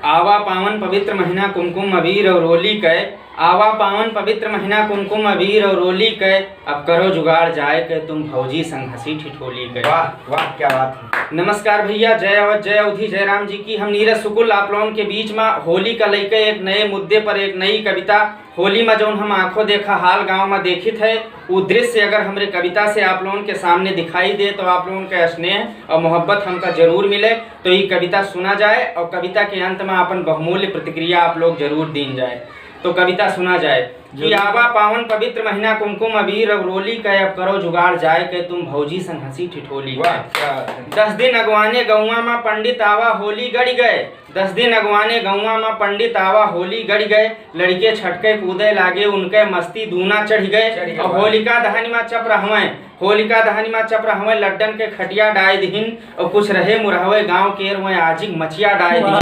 आवा पावन पवित्र महीना कुमकुम अबीर और होली कै। आवा पावन पवित्र महीना कुमकुम अबीर और होली कै। अब करो जुगाड़ जाए के तुम भौजी संग हंसी ठिठोली कै। वाह वाह क्या बात है। नमस्कार भैया, जय अवध जय अवधि जय राम जी की। हम नीरज सुकुल आप लोगों के बीच में होली का लेके एक नए मुद्दे पर एक नई कविता। होली में जो हम आंखों देखा हाल गांव में देखित है वो दृश्य अगर हमारे कविता से आप लोगों के सामने दिखाई दे तो आप लोगों के स्नेह और मोहब्बत हमका जरूर मिले। तो ये कविता सुना जाए और कविता के अंत में अपन बहुमूल्य प्रतिक्रिया आप लोग जरूर दी जाए। तो कविता सुना जाए कि आवा पावन पवित्र महीना कुमकुम अबीर और रोली कै। अब करो जुगाड़ जाए के तुम भौजी संग हंसी ठिठोली कै। 10 दिन अगवाने गौवा में पंडित आवा होली गड़ गए। 10 दिन अगवाने गौवा में पंडित आवा होली गड़ गए। लड़के छटके कूदे लागे उनके मस्ती दूना चढ़ गए। और होलिका दहन में चप रहवें होलिका दहन में चप रहवें लड्डन के खटिया डाय दीन। और कुछ रहे मुरहवे गाँव के रुए आजी मछिया डाय दीन।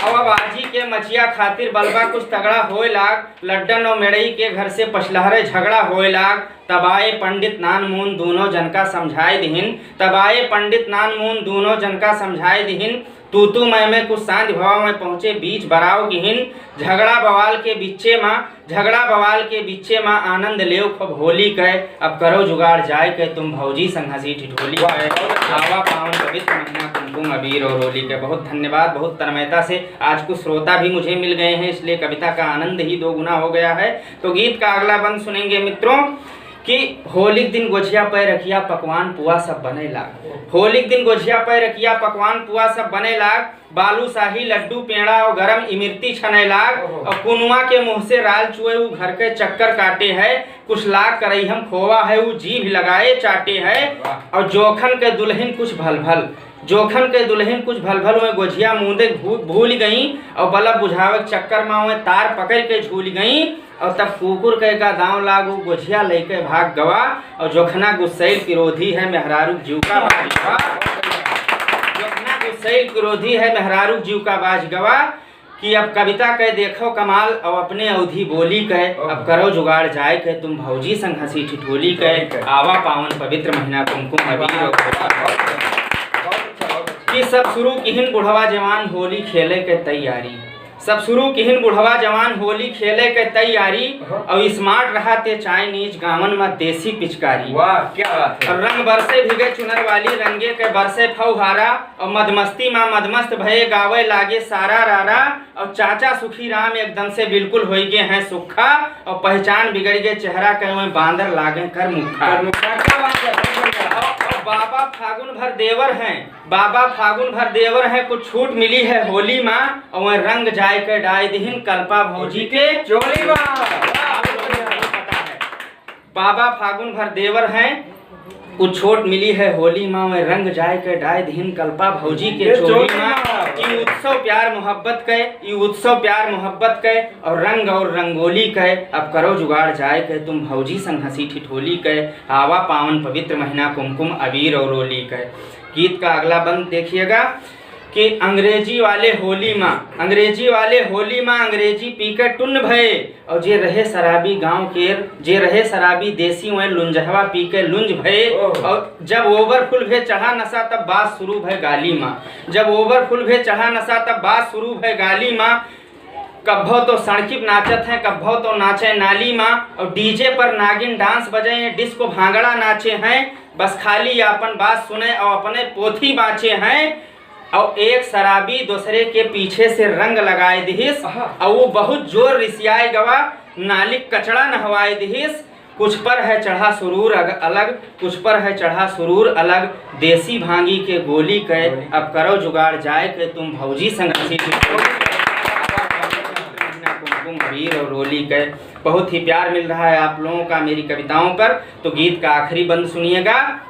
अब आजी के मछिया खातिर बलबा कुछ तगड़ा होए लाग। लड्डन और मेड़ई के घर से पछलहरे झगड़ा होए लाग। तबाए पंडित नान मून दोनों जन का समझाए दीन। तबाए पंडित नान मून दोनों जन का समझाए दीन। तू मैं कुछ सांझ भाव में पहुँचे बीच बराव गिहिन। झगड़ा बवाल के बीचे माँ आनंद लेव खूब होली कै। अब करो जुगाड़ जाए के तुम भौजी संग हंसी ठिठोली कै। आवा पावन पवित्र महीना कुमकुम अबीर और होली के। बहुत धन्यवाद, बहुत तन्मयता से आज कुछ श्रोता भी मुझे मिल गए हैं, इसलिए कविता का आनंद ही 2 गुना हो गया है। तो गीत का अगला बंद सुनेंगे मित्रों कि होली के दिन गोझिया पे रखिया पकवान पुआ सब बने लाग। होली के दिन गोझिया पे रखिया पकवान पुआ सब बने लाग। बालूशाही लड्डू पेड़ा और गरम इमरती छने लाग। और कुनुआ के मुंह से राल चुए वो घर के चक्कर काटे है। कुछ लाग करई हम खोवा है वो जीभ लगाए चाटे है। और जोखन के दुल्हन कुछ भलभल में गोझिया मुंदे भूल गई। और बलब बुझावे चक्कर में तार पकड़ के झूल गई। और तब कुकुर के का दांव लागू गोझिया लेके भाग गवा। और जोखना गुस्सैल विरोधी है मेहरारू जीव का बाज गवा। जोखना गुस्सैल विरोधी है मेहरारू जीव का बाज गवा। कि अब कविता कह देखो कमाल और अपने अवधि बोली कह। अब करो जुगाड़ जाए के तुम भौजी संग हंसी ठिठोली कह। आवा पावन पवित्र महीना कुमकुम अबीर कि सब शुरू किहिन बुढ़वा जवान होली खेले के तैयारी। सब शुरू किहिन बुढ़वा जवान होली खेले के तैयारी। और स्मार्ट रहा ते चाइनीज गावन में देसी पिचकारी। वाह क्या बात है। और रंग बरसे भिगे चुनर वाली रंगे के बरसे फौहारा। और मदमस्ती माँ मदमस्त भये गावे लागे सारा रारा। और चाचा सुखी राम एकदम से बिल्कुल हो गए हैं सुखा। और पहचान बिगड़ गए चेहरा कहे बांदर लागे कर मुखा। बाबा फागुन भर देवर हैं कुछ छूट मिली है होली माँ। और वह रंग जाए के डाय दीन कल्पा भौजी के चोली माँ। बाबा फागुन भर देवर हैं कुछ छोट मिली है होली माँ। वह रंग जाए के डाय दीन कल्पा भौजी के चोली माँ। ये उत्सव प्यार मोहब्बत कै और रंग और रंगोली कै। अब करो जुगाड़ जाए के तुम भौजी संग हंसी ठिठोली कै। आवा पावन पवित्र महीना कुमकुम अबीर और होली कै। गीत का अगला बंद देखिएगा कि अंग्रेजी वाले होली माँ अंग्रेजी पी के टुन्न भये। और जे रहे शराबी गांव केर जे रहे शराबी देसी वह लुंजहवा पी के लुंज भये। और जब ओवरफुल भे चढ़ा नशा तब बात शुरू भय गाली माँ। जब ओवरफुल भे चढ़ा नशा तब बात शुरू भय गाली माँ। कब्भो तो सड़किप नाचत हैं कब्भो तो नाचे नाली माँ। और डीजे पर नागिन डांस बजे हैं डिस्को भांगड़ा नाचे हैं। बस खाली अपन बात सुने और अपने पोथी बाँचे हैं। और एक शराबी दूसरे के पीछे से रंग लगाए दिहिस। और वो बहुत जोर रिसियाए गवा नालिक कचड़ा नहवाए दिहिस। कुछ पर है चढ़ा सुरूर अलग कुछ पर है चढ़ा सुरूर अलग। देसी भांगी के गोली कै। अब करो जुगाड़ जाए के तुम भौजी संग हंसी कुमकुम अबीर और होली कै। बहुत ही प्यार मिल रहा है आप लोगों का मेरी कविताओं पर। तो गीत का आखिरी बंद सुनिएगा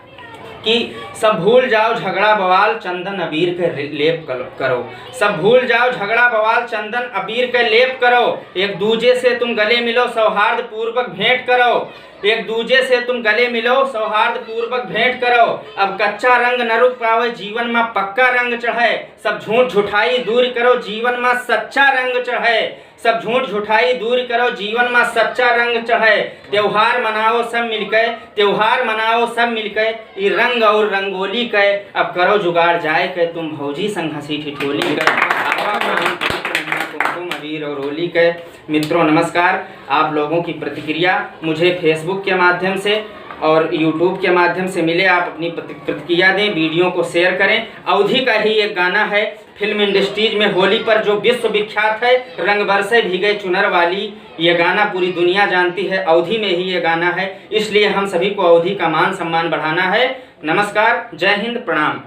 कि सब भूल जाओ झगड़ा बवाल चंदन अबीर के लेप करो। सब भूल जाओ झगड़ा बवाल चंदन अबीर के लेप करो। एक दूजे से तुम गले मिलो सौहार्द पूर्वक भेंट करो। एक दूजे से तुम गले मिलो सौहार्द पूर्वक भेंट करो। अब कच्चा रंग न रुक पावे जीवन में पक्का रंग चढ़े। सब झूठ झुठाई दूर करो जीवन में सच्चा रंग चढ़े। सब झूठ झुठाई दूर करो जीवन में सच्चा रंग चढ़े। त्योहार मनाओ सब मिलके ये रंग और रंगोली के। अब करो जुगाड़ जाए के तुम भौजी संग हंसी ठिठोली के। कुमकुम अबीर और होली के मित्रों नमस्कार। आप लोगों की प्रतिक्रिया मुझे फेसबुक के माध्यम से और यूट्यूब के माध्यम से मिले। आप अपनी प्रतिक्रिया दें, वीडियो को शेयर करें। अवधि का ही एक गाना है फिल्म इंडस्ट्रीज में होली पर जो विश्व विख्यात है, रंग बरसे भीगे चुनर वाली। ये गाना पूरी दुनिया जानती है, अवधि में ही ये गाना है। इसलिए हम सभी को अवधि का मान सम्मान बढ़ाना है। नमस्कार, जय हिंद, प्रणाम।